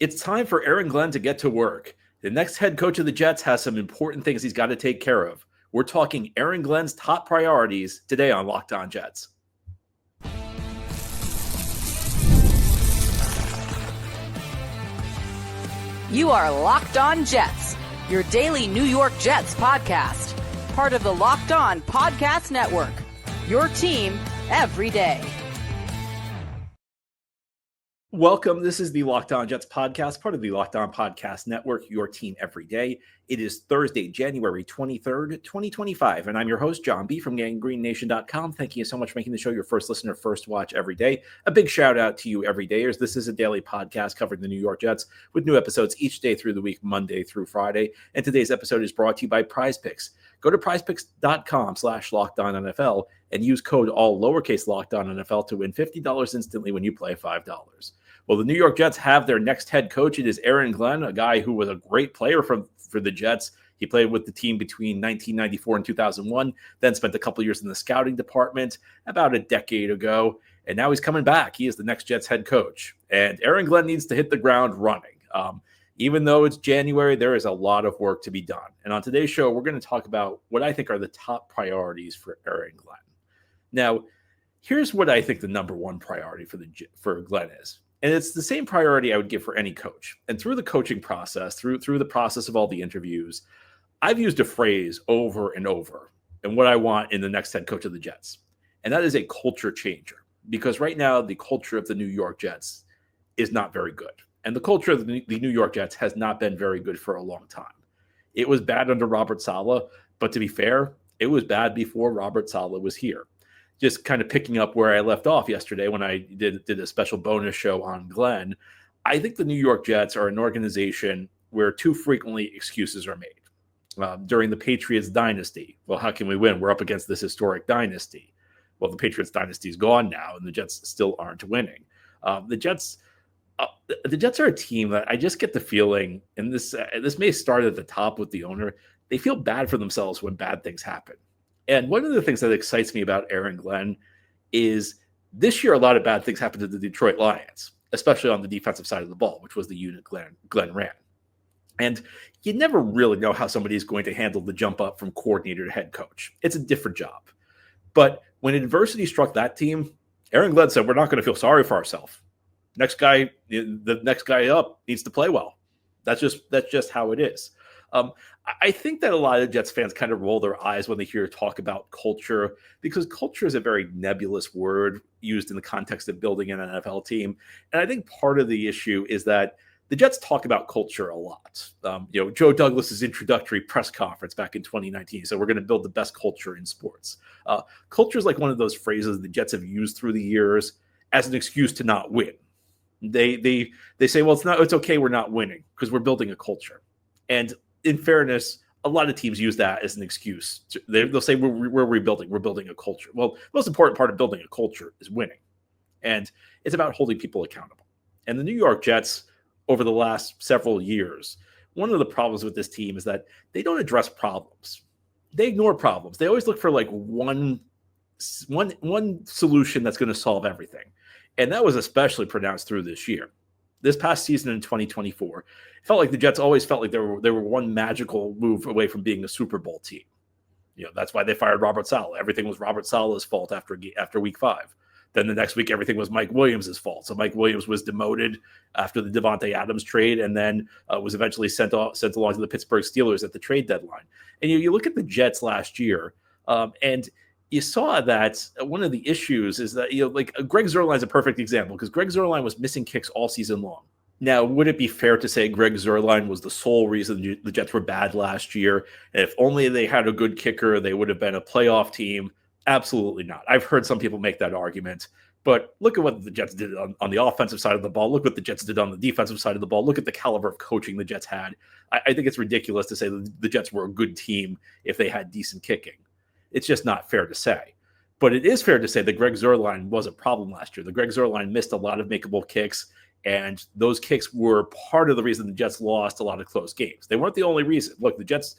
It's time for Aaron Glenn to get to work. The next head coach of the Jets has some important things he's got to take care of. We're talking Aaron Glenn's top priorities today on Locked On Jets. You are Locked On Jets, your daily New York Jets podcast. Part of the Locked On Podcast Network, your team every day. Welcome. This is the Locked On Jets podcast, part of the Locked On Podcast Network, your team every day. It is Thursday, January 23rd, 2025, and I'm your host, John B. from GangGreenNation.com. Thank you so much for making the show your first listener, first watch every day. A big shout out to you everydayers. This is a daily podcast covering the New York Jets with new episodes each day through the week, Monday through Friday. And today's episode is brought to you by PrizePicks. Go to PrizePicks.com/LockedOnNFL and use code all lowercase LockedOnNFL to win $50 instantly when you play $5. Well, the New York Jets have their next head coach. It is Aaron Glenn, a guy who was a great player for the Jets. He played with the team between 1994 and 2001, then spent a couple years in the scouting department about a decade ago, and now he's coming back. He is the next Jets head coach, and Aaron Glenn needs to hit the ground running. Even though it's January, there is a lot of work to be done. And on today's show, we're going to talk about what I think are the top priorities for Aaron Glenn. Now, here's what I think the number one priority for Glenn is. And it's the same priority I would give for any coach. And through the coaching process, through the process of all the interviews, I've used a phrase over and over and what I want in the next head coach of the Jets. And that is a culture changer. Because right now, the culture of the New York Jets is not very good. And the culture of the New York Jets has not been very good for a long time. It was bad under Robert Saleh, but to be fair, it was bad before Robert Saleh was here. Just kind of picking up where I left off yesterday when I did a special bonus show on Glenn, I think the New York Jets are an organization where too frequently excuses are made. During the Patriots dynasty, well, how can we win? We're up against this historic dynasty. Well, the Patriots dynasty is gone now, and the Jets still aren't winning. The Jets are a team that I just get the feeling, and this may start at the top with the owner, they feel bad for themselves when bad things happen. And one of the things that excites me about Aaron Glenn is this year a lot of bad things happened to the Detroit Lions, especially on the defensive side of the ball, which was the unit Glenn ran. And you never really know how somebody is going to handle the jump up from coordinator to head coach. It's a different job. But when adversity struck that team, Aaron Glenn said, we're not going to feel sorry for ourselves. The next guy up needs to play well. That's just how it is. I think that a lot of Jets fans kind of roll their eyes when they hear talk about culture, because culture is a very nebulous word used in the context of building an NFL team. And I think part of the issue is that the Jets talk about culture a lot. Joe Douglas's introductory press conference back in 2019 said, we're going to build the best culture in sports. Culture is like one of those phrases the Jets have used through the years as an excuse to not win. They say, well, it's okay, we're not winning because we're building a culture. And in fairness, a lot of teams use that as an excuse. They'll say we're rebuilding, we're building a culture. Well, the most important part of building a culture is winning. And it's about holding people accountable. And the New York Jets, over the last several years, one of the problems with this team is that they don't address problems. They ignore problems. They always look for like one solution that's going to solve everything. And that was especially pronounced through this year. This past season in 2024, it felt like the Jets always felt like they were one magical move away from being a Super Bowl team. That's why they fired Robert Saleh. Everything was Robert Saleh's fault after week 5. Then the next week, everything was Mike Williams' fault. So Mike Williams was demoted after the Devontae Adams trade, and then was eventually sent along to the Pittsburgh Steelers at the trade deadline. And you look at the Jets last year, and you saw that one of the issues is that, Greg Zuerlein is a perfect example, because Greg Zuerlein was missing kicks all season long. Now, would it be fair to say Greg Zuerlein was the sole reason the Jets were bad last year? And if only they had a good kicker, they would have been a playoff team? Absolutely not. I've heard some people make that argument. But look at what the Jets did on the offensive side of the ball. Look what the Jets did on the defensive side of the ball. Look at the caliber of coaching the Jets had. I think it's ridiculous to say that the Jets were a good team if they had decent kicking. It's just not fair to say. But it is fair to say that Greg Zuerlein was a problem last year. The Greg Zuerlein missed a lot of makeable kicks, and those kicks were part of the reason the Jets lost a lot of close games. They weren't the only reason. Look, the Jets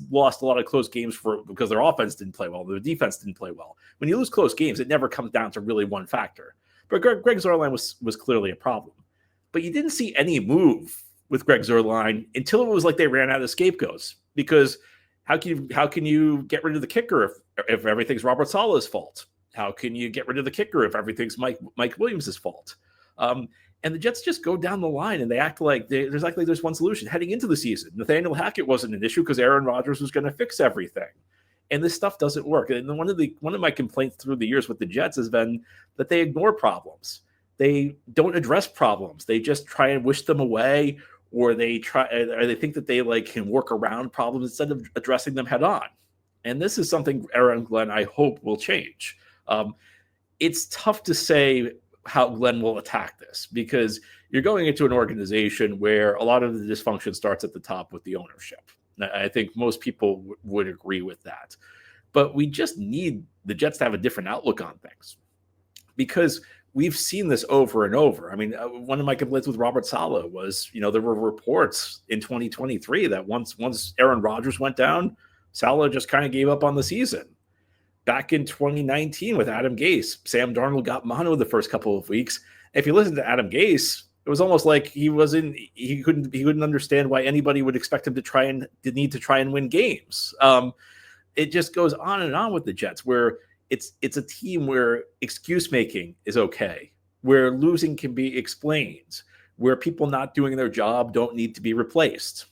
lost a lot of close games because their offense didn't play well, their defense didn't play well. When you lose close games, it never comes down to really one factor. But Greg Zuerlein was clearly a problem. but you didn't see any move with Greg Zuerlein until it was like they ran out of scapegoats. Because how can you get rid of the kicker if everything's Robert Saleh's fault? How can you get rid of the kicker if everything's Mike Williams' fault? And the Jets just go down the line and they act like there's one solution heading into the season. Nathaniel Hackett wasn't an issue because Aaron Rodgers was going to fix everything. And this stuff doesn't work. And one of my complaints through the years with the Jets has been that they ignore problems. They don't address problems. They just try and wish them away, or they think that they can work around problems instead of addressing them head on. And this is something Aaron Glenn, I hope, will change. It's tough to say how Glenn will attack this because you're going into an organization where a lot of the dysfunction starts at the top with the ownership. I think most people would agree with that. But we just need the Jets to have a different outlook on things because we've seen this over and over. I mean, one of my complaints with Robert Saleh was, there were reports in 2023 that once Aaron Rodgers went down, Saleh just kind of gave up on the season. Back in 2019 with Adam Gase, Sam Darnold got mono the first couple of weeks. If you listen to Adam Gase, it was almost like he couldn't understand why anybody would expect him to need to try and win games. It just goes on and on with the Jets, where it's a team where excuse making is okay, where losing can be explained, where people not doing their job don't need to be replaced.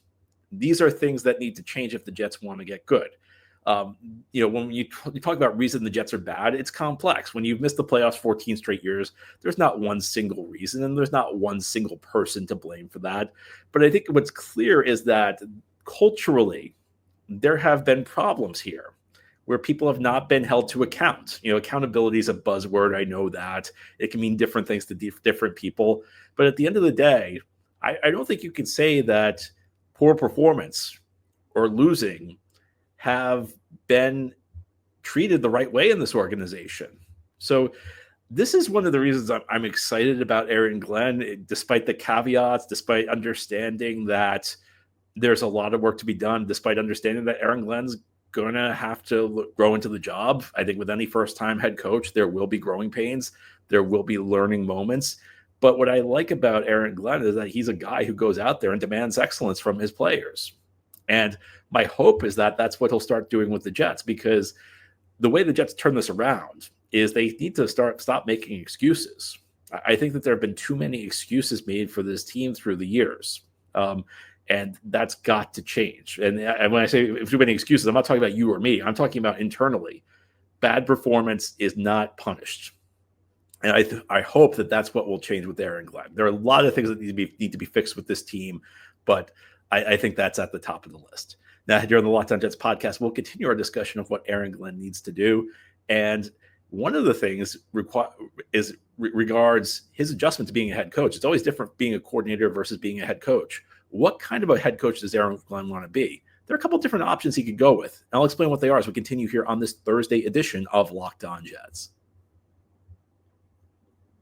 These are things that need to change if the Jets want to get good. When you talk about reason the Jets are bad, it's complex. When you've missed the playoffs 14 straight years, there's not one single reason and there's not one single person to blame for that. But I think what's clear is that culturally, there have been problems here where people have not been held to account. Accountability is a buzzword. I know that it can mean different things to different people. But at the end of the day, I don't think you can say that poor performance or losing have been treated the right way in this organization. So this is one of the reasons I'm excited about Aaron Glenn, despite the caveats, despite understanding that there's a lot of work to be done, despite understanding that Aaron Glenn's going to have to grow into the job. I think with any first-time head coach, there will be growing pains. There will be learning moments. But what I like about Aaron Glenn is that he's a guy who goes out there and demands excellence from his players. And my hope is that that's what he'll start doing with the Jets, because the way the Jets turn this around is they need to stop making excuses. I think that there have been too many excuses made for this team through the years. And that's got to change. And when I say too many excuses, I'm not talking about you or me. I'm talking about internally. Bad performance is not punished. And I hope that that's what will change with Aaron Glenn. There are a lot of things that need to be fixed with this team, but I think that's at the top of the list. Now, here on the Locked On Jets podcast, we'll continue our discussion of what Aaron Glenn needs to do. And one of the things regards his adjustment to being a head coach. It's always different being a coordinator versus being a head coach. What kind of a head coach does Aaron Glenn want to be? There are a couple of different options he could go with. And I'll explain what they are as we continue here on this Thursday edition of Locked On Jets.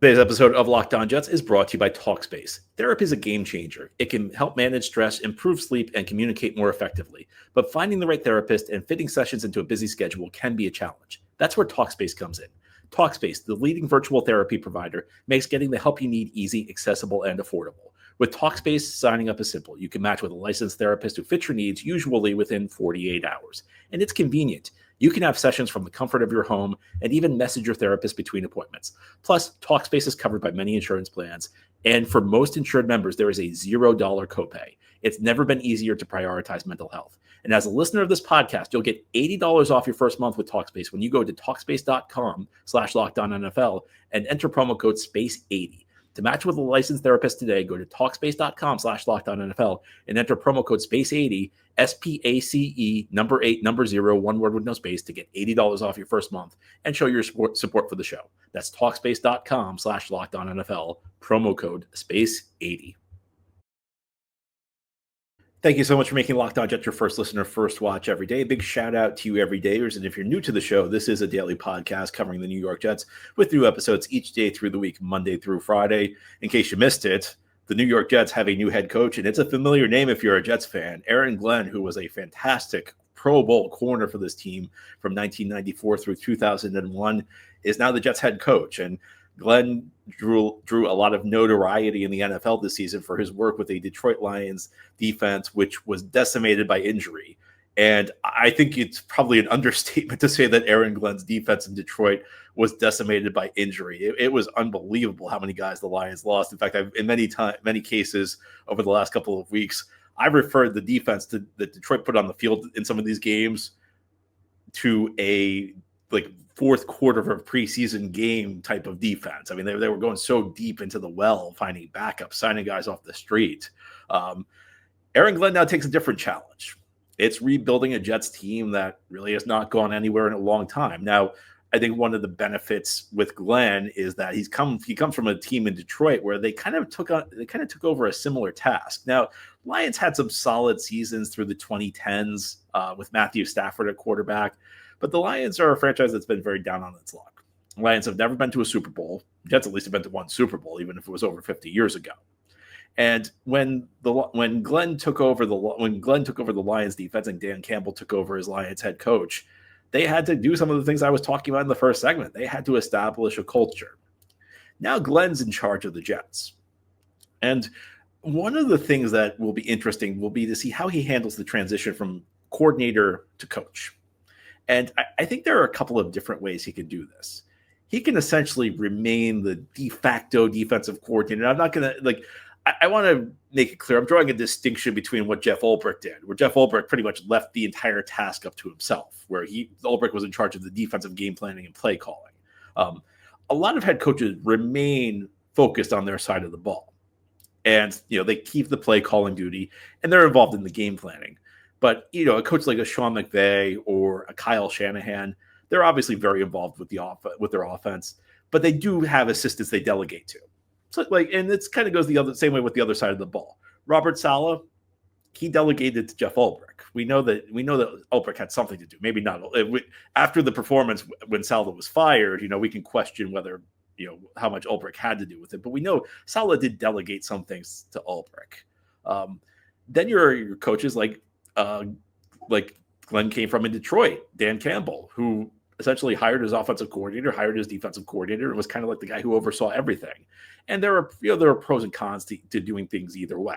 Today's episode of Locked On Jets is brought to you by Talkspace. Therapy is a game changer. It can help manage stress, improve sleep, and communicate more effectively. But finding the right therapist and fitting sessions into a busy schedule can be a challenge. That's where Talkspace comes in. Talkspace, the leading virtual therapy provider, makes getting the help you need easy, accessible, and affordable. With Talkspace, signing up is simple. You can match with a licensed therapist who fits your needs, usually within 48 hours. And it's convenient. You can have sessions from the comfort of your home and even message your therapist between appointments. Plus, Talkspace is covered by many insurance plans. And for most insured members, there is a $0 copay. It's never been easier to prioritize mental health. And as a listener of this podcast, you'll get $80 off your first month with Talkspace when you go to Talkspace.com/LockedOnNFL and enter promo code SPACE80. To match with a licensed therapist today, go to Talkspace.com/LockedOnNFL and enter promo code SPACE80, SPACE, number 8, number 0, one word with no space, to get $80 off your first month and show your support for the show. That's Talkspace.com/LockedOnNFL, promo code SPACE80. Thank you so much for making Locked On Jets your first listener, first watch every day. Big shout out to you everydayers. And if you're new to the show, this is a daily podcast covering the New York Jets with new episodes each day through the week, Monday through Friday. In case you missed it, the New York Jets have a new head coach, and it's a familiar name if you're a Jets fan. Aaron Glenn, who was a fantastic Pro Bowl corner for this team from 1994 through 2001, is now the Jets head coach. And Glenn drew a lot of notoriety in the NFL this season for his work with the Detroit Lions defense, which was decimated by injury. And I think it's probably an understatement to say that Aaron Glenn's defense in Detroit was decimated by injury. It was unbelievable how many guys the Lions lost. In fact, in many cases over the last couple of weeks, I've referred the defense that Detroit put on the field in some of these games to a fourth quarter of a preseason game type of defense. I mean, they were going so deep into the well, finding backups, signing guys off the street. Aaron Glenn now takes a different challenge. It's rebuilding a Jets team that really has not gone anywhere in a long time. Now, I think one of the benefits with Glenn is that he comes from a team in Detroit where they kind of took over a similar task. Now, Lions had some solid seasons through the 2010s with Matthew Stafford at quarterback, but the Lions are a franchise that's been very down on its luck. The Lions have never been to a Super Bowl. Jets at least have been to one Super Bowl, even if it was over 50 years ago. And when Glenn took over the Lions defense and Dan Campbell took over as Lions head coach, they had to do some of the things I was talking about in the first segment. They had to establish a culture. Now Glenn's in charge of the Jets. And one of the things that will be interesting will be to see how he handles the transition from coordinator to coach. And I think there are a couple of different ways he can do this. He can essentially remain the de facto defensive coordinator. I'm not going to I want to make it clear. I'm drawing a distinction between what Jeff Ulbrich did, where Jeff Ulbrich pretty much left the entire task up to himself, where Ulbrich was in charge of the defensive game planning and play calling. A lot of head coaches remain focused on their side of the ball, and they keep the play calling duty, and they're involved in the game planning. But a coach like a Sean McVay or a Kyle Shanahan, they're obviously very involved with their offense, but they do have assistants they delegate to. So and it's kind of goes the same way with the other side of the ball. Robert Saleh, he delegated to Jeff Ulbrich. We know that Ulbrich had something to do. Maybe not after the performance when Saleh was fired. We can question whether how much Ulbrich had to do with it. But we know Saleh did delegate some things to Ulbrich. Then your coaches like Glenn came from in Detroit, Dan Campbell, who essentially hired his offensive coordinator, hired his defensive coordinator, and was kind of like the guy who oversaw everything. And there are pros and cons to doing things either way.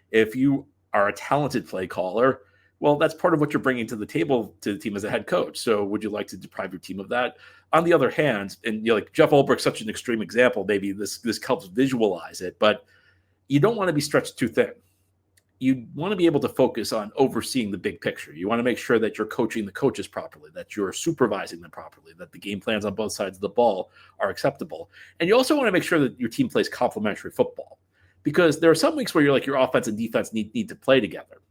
If you are a talented play caller, well, that's part of what you're bringing to the table to the team as a head coach. So would you like to deprive your team of that? On the other hand, and Jeff Ulbrich's such an extreme example, maybe this helps visualize it, but you don't want to be stretched too thin. You want to be able to focus on overseeing the big picture. You want to make sure that you're coaching the coaches properly, that you're supervising them properly, that the game plans on both sides of the ball are acceptable. And you also want to make sure that your team plays complementary football, because there are some weeks where your offense and defense need to play together.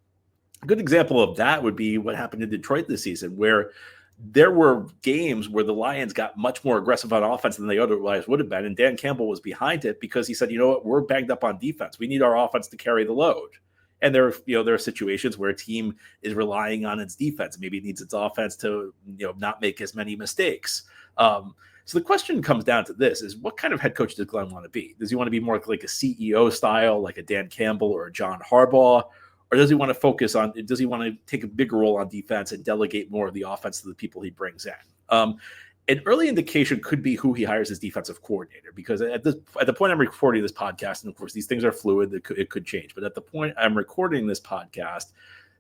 A good example of that would be what happened in Detroit this season, where there were games where the Lions got much more aggressive on offense than they otherwise would have been. And Dan Campbell was behind it because he said, we're banged up on defense. We need our offense to carry the load. And there are situations where a team is relying on its defense. Maybe it needs its offense to, not make as many mistakes. So the question comes down to this: is what kind of head coach does Glenn want to be? Does he want to be more like a CEO style, like a Dan Campbell or a John Harbaugh? Or does he want to take a bigger role on defense and delegate more of the offense to the people he brings in? An early indication could be who he hires as defensive coordinator, because at the point I'm recording this podcast, and of course these things are fluid, it could change, but at the point I'm recording this podcast,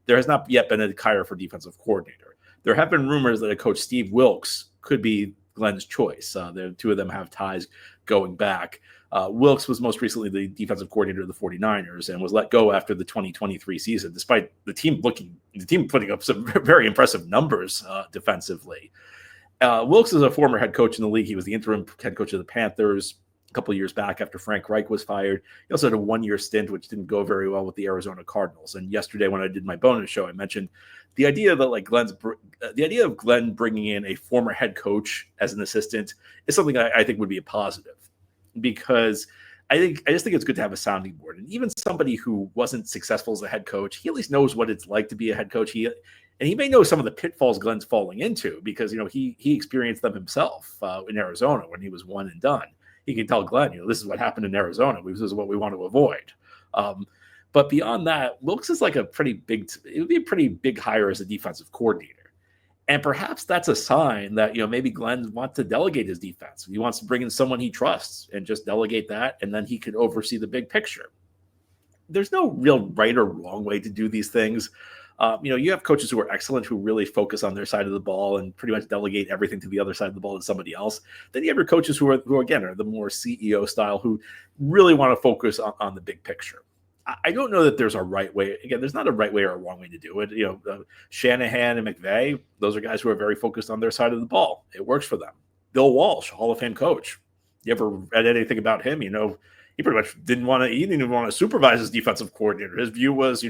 there has not yet been a hire for defensive coordinator. There have been rumors that a coach, Steve Wilks, could be Glenn's choice. The two of them have ties going back. Wilks was most recently the defensive coordinator of the 49ers and was let go after the 2023 season, despite the team putting up some very impressive numbers defensively. Wilks is a former head coach in the league. He was the interim head coach of the Panthers a couple of years back after Frank Reich was fired. He also had a one-year stint, which didn't go very well with the Arizona Cardinals. And yesterday, when I did my bonus show, I mentioned the idea that the idea of Glenn bringing in a former head coach as an assistant is something I think would be a positive, because I just think it's good to have a sounding board. And even somebody who wasn't successful as a head coach, he at least knows what it's like to be a head coach. And he may know some of the pitfalls Glenn's falling into, because he experienced them himself in Arizona when he was one and done. He can tell Glenn, this is what happened in Arizona. This is what we want to avoid. But beyond that, Wilks is it would be a pretty big hire as a defensive coordinator. And perhaps that's a sign that, maybe Glenn wants to delegate his defense. He wants to bring in someone he trusts and just delegate that, and then he could oversee the big picture. There's no real right or wrong way to do these things. You have coaches who are excellent, who really focus on their side of the ball and pretty much delegate everything to the other side of the ball to somebody else. Then you have your coaches who again, are the more CEO style, who really want to focus on the big picture. I don't know that there's a right way. Again, there's not a right way or a wrong way to do it. Shanahan and McVay, those are guys who are very focused on their side of the ball. It works for them. Bill Walsh, Hall of Fame coach. You ever read anything about him? He pretty much didn't even want to supervise his defensive coordinator. His view was,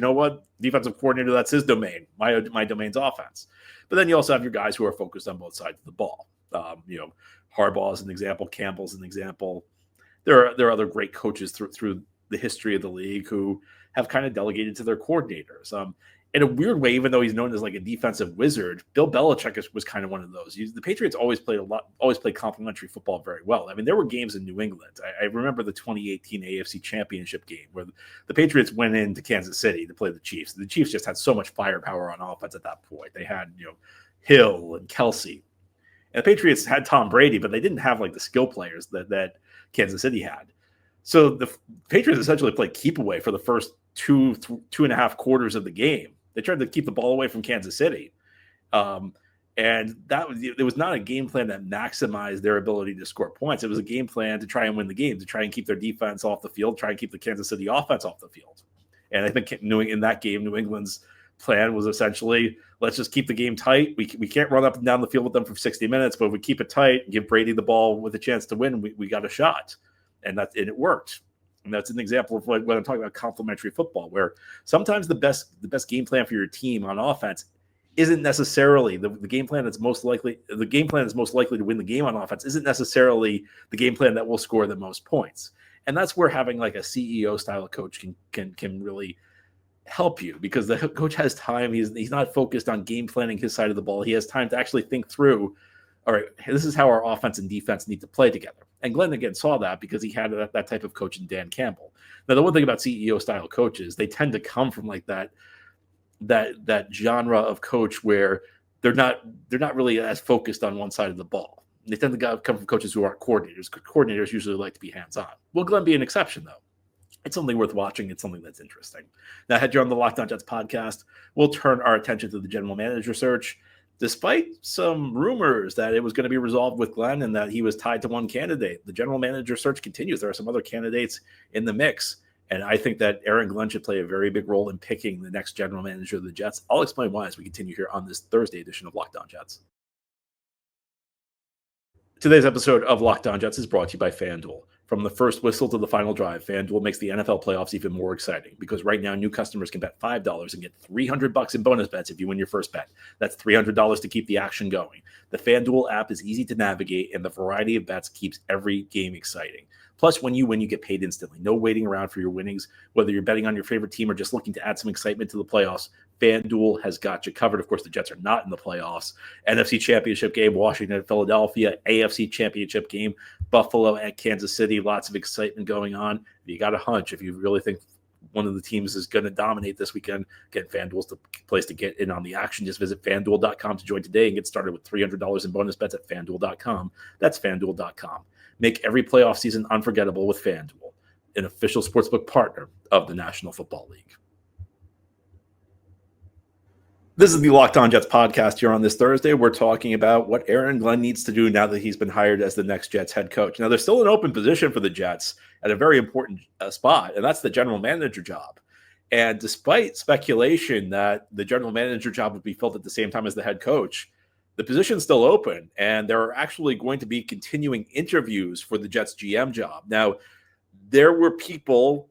defensive coordinator, that's his domain. My domain's offense. But then you also have your guys who are focused on both sides of the ball. Harbaugh is an example. Campbell's an example. There are other great coaches through the history of the league who have kind of delegated to their coordinators. In a weird way, even though he's known as like a defensive wizard, Bill Belichick was kind of one of those. The Patriots always played complementary football very well. I mean, there were games in New England. I remember the 2018 AFC Championship game where the Patriots went into Kansas City to play the Chiefs. The Chiefs just had so much firepower on offense at that point. They had, Hill and Kelsey. And the Patriots had Tom Brady, but they didn't have like the skill players that Kansas City had. So the Patriots essentially played keep away for the first two and a half quarters of the game. They tried to keep the ball away from Kansas City. And it was not a game plan that maximized their ability to score points. It was a game plan to try and win the game, to try and keep their defense off the field, try and keep the Kansas City offense off the field. And I think in that game, New England's plan was essentially, let's just keep the game tight. We can't run up and down the field with them for 60 minutes, but if we keep it tight, give Brady the ball with a chance to win, we got a shot. And it worked. And that's an example of what I'm talking about, complementary football, where sometimes the best game plan for your team on offense isn't necessarily the game plan that's most likely. The game plan is most likely to win the game on offense isn't necessarily the game plan that will score the most points. And that's where having like a CEO style coach can really help you, because the coach has time. He's not focused on game planning his side of the ball. He has time to actually think through, all right, this is how our offense and defense need to play together. And Glenn, again, saw that because he had that type of coach in Dan Campbell. Now, the one thing about CEO-style coaches, they tend to come from like that genre of coach where they're not really as focused on one side of the ball. They tend to come from coaches who aren't coordinators. Coordinators usually like to be hands-on. Will Glenn be an exception, though? It's something worth watching. It's something that's interesting. Now, head you on the Locked On Jets podcast, we'll turn our attention to the general manager search. Despite some rumors that it was going to be resolved with Glenn and that he was tied to one candidate, the general manager search continues. There are some other candidates in the mix, and I think that Aaron Glenn should play a very big role in picking the next general manager of the Jets. I'll explain why as we continue here on this Thursday edition of Locked On Jets. Today's episode of Locked On Jets is brought to you by FanDuel. From the first whistle to the final drive, FanDuel makes the NFL playoffs even more exciting, because right now new customers can bet $5 and get $300 in bonus bets if you win your first bet. That's $300 to keep the action going. The FanDuel app is easy to navigate, and the variety of bets keeps every game exciting. Plus, when you win, you get paid instantly. No waiting around for your winnings. Whether you're betting on your favorite team or just looking to add some excitement to the playoffs, FanDuel has got you covered. Of course, the Jets are not in the playoffs. NFC Championship game, Washington at Philadelphia. AFC Championship game, Buffalo at Kansas City. Lots of excitement going on. If you got a hunch, if you really think one of the teams is going to dominate this weekend, again, FanDuel's the place to get in on the action. Just visit FanDuel.com to join today and get started with $300 in bonus bets at FanDuel.com. That's FanDuel.com. Make every playoff season unforgettable with FanDuel, an official sportsbook partner of the National Football League. This is the Locked On Jets podcast here on this Thursday. We're talking about what Aaron Glenn needs to do now that he's been hired as the next Jets head coach. Now, there's still an open position for the Jets at a very important spot, and that's the general manager job. And despite speculation that the general manager job would be filled at the same time as the head coach, the position's still open, and there are actually going to be continuing interviews for the Jets GM job. Now, there were people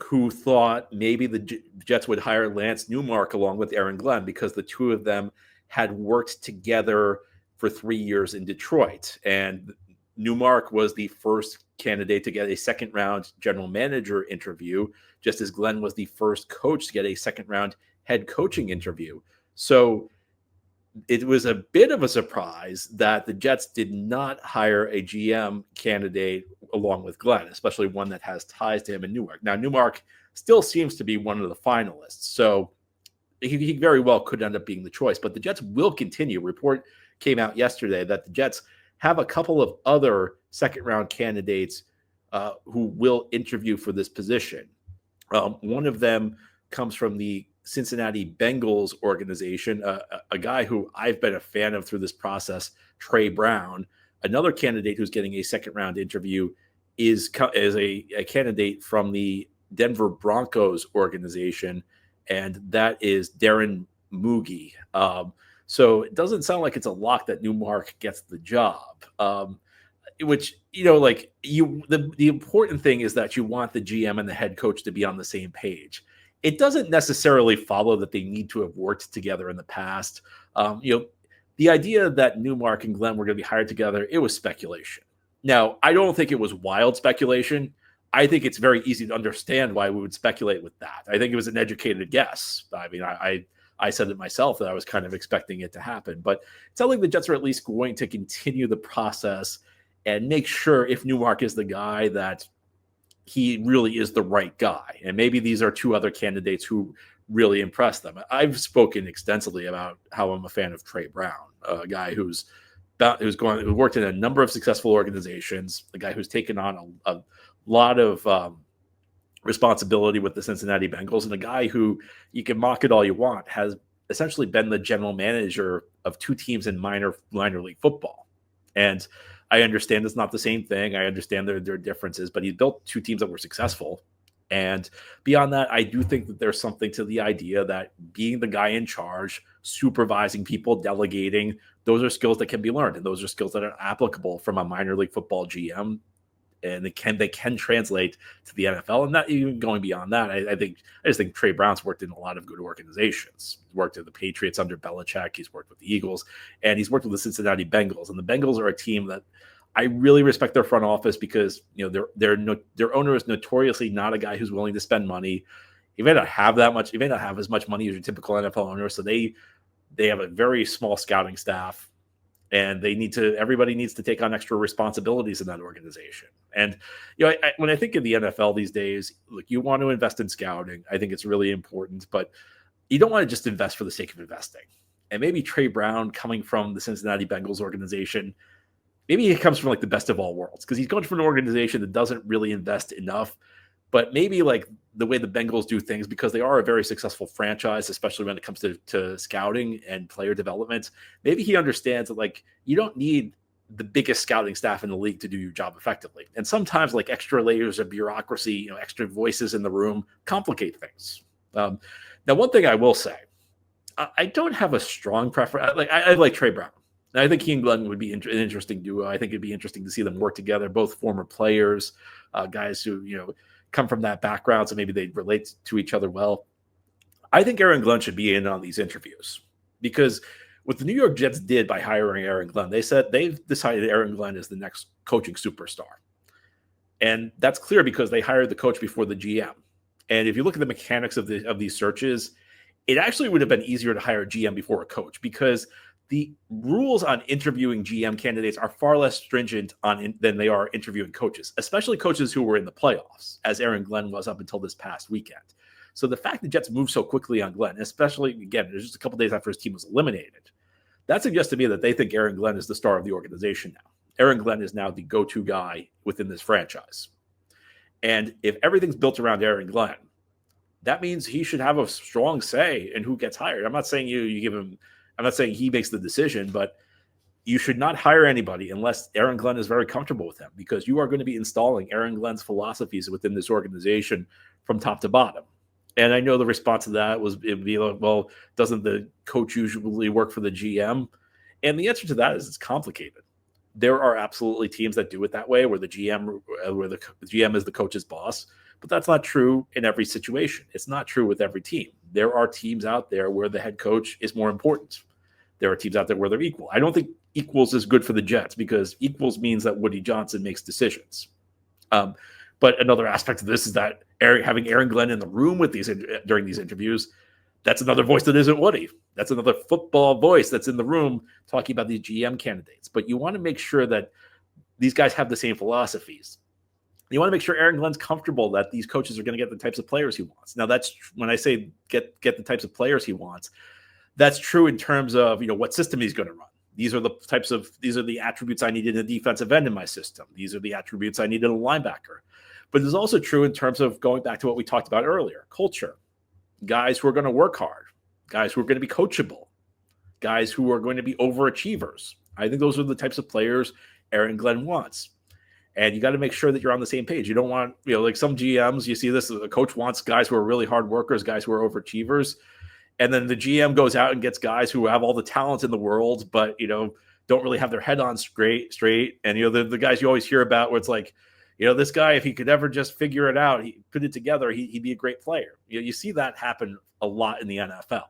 who thought maybe the Jets would hire Lance Newmark along with Aaron Glenn because the two of them had worked together for 3 years in Detroit. And Newmark was the first candidate to get a second-round general manager interview, just as Glenn was the first coach to get a second-round head coaching interview. So it was a bit of a surprise that the Jets did not hire a GM candidate along with Glenn, especially one that has ties to him in Newark. Now, Newmark still seems to be one of the finalists. So he very well could end up being the choice. But the Jets will continue. Report came out yesterday that the Jets have a couple of other second-round candidates who will interview for this position. One of them comes from the Cincinnati Bengals organization, a guy who I've been a fan of through this process, Trey Brown. Another candidate who's getting a second-round interview is a candidate from the Denver Broncos organization, and that is Darren Moogie. So it doesn't sound like it's a lock that Newmark gets the job. Which, the important thing is that you want the GM and the head coach to be on the same page. It doesn't necessarily follow that they need to have worked together in the past. The idea that Newmark and Glenn were going to be hired together, it was speculation. Now, I don't think it was wild speculation. I think it's very easy to understand why we would speculate with that. I think it was an educated guess. I mean, I said it myself that I was kind of expecting it to happen. But it sounds like the Jets are at least going to continue the process and make sure, if Newmark is the guy, that he really is the right guy. And maybe these are two other candidates who really impress them. I've spoken extensively about how I'm a fan of Trey Brown, a guy who worked in a number of successful organizations, a guy who's taken on a lot of responsibility with the Cincinnati Bengals, and a guy who, you can mock it all you want, has essentially been the general manager of two teams in minor league football. And I understand it's not the same thing. I understand there are differences, but he built two teams that were successful. And beyond that, I do think that there's something to the idea that being the guy in charge, supervising people, delegating, those are skills that can be learned. And those are skills that are applicable from a minor league football GM. And they can translate to the NFL, and not even going beyond that. I just think Trey Brown's worked in a lot of good organizations. He's worked at the Patriots under Belichick. He's worked with the Eagles, and he's worked with the Cincinnati Bengals. And the Bengals are a team that I really respect their front office, because their owner is notoriously not a guy who's willing to spend money. He may not have that much. He may not have as much money as your typical NFL owner. So they have a very small scouting staff. And everybody needs to take on extra responsibilities in that organization. And, when I think of the NFL these days, look, you want to invest in scouting. I think it's really important, but you don't want to just invest for the sake of investing. And maybe Trey Brown, coming from the Cincinnati Bengals organization, maybe he comes from like the best of all worlds, because he's going from an organization that doesn't really invest enough, but maybe like the way the Bengals do things, because they are a very successful franchise, especially when it comes to scouting and player development. Maybe he understands that, like, you don't need the biggest scouting staff in the league to do your job effectively. And sometimes, like, extra layers of bureaucracy, extra voices in the room complicate things. Now, one thing I will say, I don't have a strong preference. I like Trey Brown. I think he and Glenn would be an interesting duo. I think it'd be interesting to see them work together, both former players, guys who, come from that background, so maybe they relate to each other well. I think Aaron Glenn should be in on these interviews, because what the New York Jets did by hiring Aaron Glenn, they said they've decided Aaron Glenn is the next coaching superstar. And that's clear because they hired the coach before the GM. And if you look at the mechanics of these searches, it actually would have been easier to hire a GM before a coach, because the rules on interviewing GM candidates are far less stringent than they are interviewing coaches, especially coaches who were in the playoffs, as Aaron Glenn was up until this past weekend. So the fact that Jets moved so quickly on Glenn, especially, again, just a couple days after his team was eliminated, that suggests to me that they think Aaron Glenn is the star of the organization now. Aaron Glenn is now the go-to guy within this franchise. And if everything's built around Aaron Glenn, that means he should have a strong say in who gets hired. I'm not saying you give him, I'm not saying he makes the decision, but you should not hire anybody unless Aaron Glenn is very comfortable with him, because you are going to be installing Aaron Glenn's philosophies within this organization from top to bottom. And I know the response to that was, it'd be like, well, doesn't the coach usually work for the GM? And the answer to that is, it's complicated. There are absolutely teams that do it that way, where the GM is the coach's boss, but that's not true in every situation. It's not true with every team. There are teams out there where the head coach is more important. There are teams out there where they're equal. I don't think equals is good for the Jets, because equals means that Woody Johnson makes decisions. But another aspect of this is that having Aaron Glenn in the room with during these interviews, that's another voice that isn't Woody. That's another football voice that's in the room talking about these GM candidates. But you want to make sure that these guys have the same philosophies. You want to make sure Aaron Glenn's comfortable that these coaches are going to get the types of players he wants. Now, that's when I say get the types of players he wants, that's true in terms of, what system he's going to run. These are the attributes I need in a defensive end in my system. These are the attributes I need in a linebacker. But it's also true in terms of going back to what we talked about earlier, culture. Guys who are going to work hard, guys who are going to be coachable, guys who are going to be overachievers. I think those are the types of players Aaron Glenn wants. And you got to make sure that you're on the same page. You don't want, like some GMs, you see this, a coach wants guys who are really hard workers, guys who are overachievers. And then the GM goes out and gets guys who have all the talent in the world, but, don't really have their head on straight. And, the guys you always hear about where it's like, this guy, if he could ever just figure it out, he put it together, he'd be a great player. You see that happen a lot in the NFL.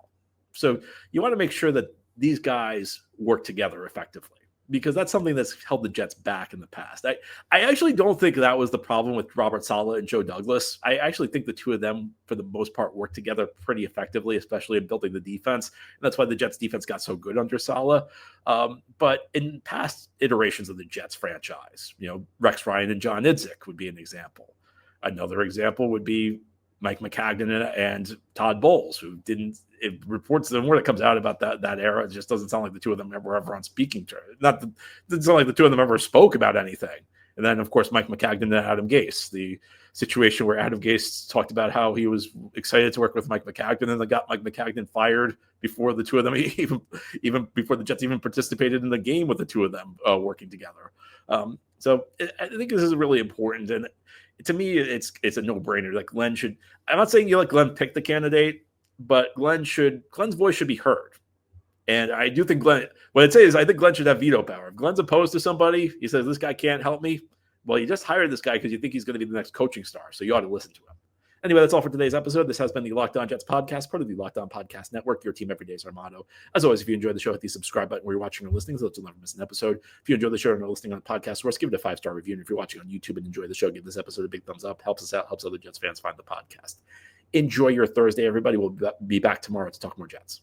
So you want to make sure that these guys work together effectively, because that's something that's held the Jets back in the past. I actually don't think that was the problem with Robert Saleh and Joe Douglas. I actually think the two of them, for the most part, worked together pretty effectively, especially in building the defense. And that's why the Jets defense got so good under Saleh. But in past iterations of the Jets franchise, Rex Ryan and John Idzik would be an example. Another example would be Mike McCagnon and Todd Bowles, who didn't. It reports the word that comes out about that era, it just doesn't sound like the two of them were ever on speaking terms. It doesn't sound like the two of them ever spoke about anything. And then, of course, Mike McCagnon and Adam Gase, the situation where Adam Gase talked about how he was excited to work with Mike McCagnon, and they got Mike McCagnon fired before the two of them even before the Jets even participated in the game with the two of them working together. So I think this is really important, and to me, it's a no-brainer. Like Glenn should. I'm not saying you let Glenn pick the candidate, but Glenn's voice should be heard. And I do think Glenn, what I'd say is I think Glenn should have veto power. If Glenn's opposed to somebody, he says, this guy can't help me. Well, you just hired this guy because you think he's going to be the next coaching star. So you ought to listen to him. Anyway, that's all for today's episode. This has been the Locked On Jets podcast, part of the Locked On Podcast Network. Your team every day is our motto. As always, if you enjoyed the show, hit the subscribe button where you're watching or listening so that you'll never miss an episode. If you enjoy the show and are listening on a podcast source, give it a 5-star review. And if you're watching on YouTube and enjoy the show, give this episode a big thumbs up. Helps us out, helps other Jets fans find the podcast. Enjoy your Thursday, everybody. We'll be back tomorrow to talk more Jets.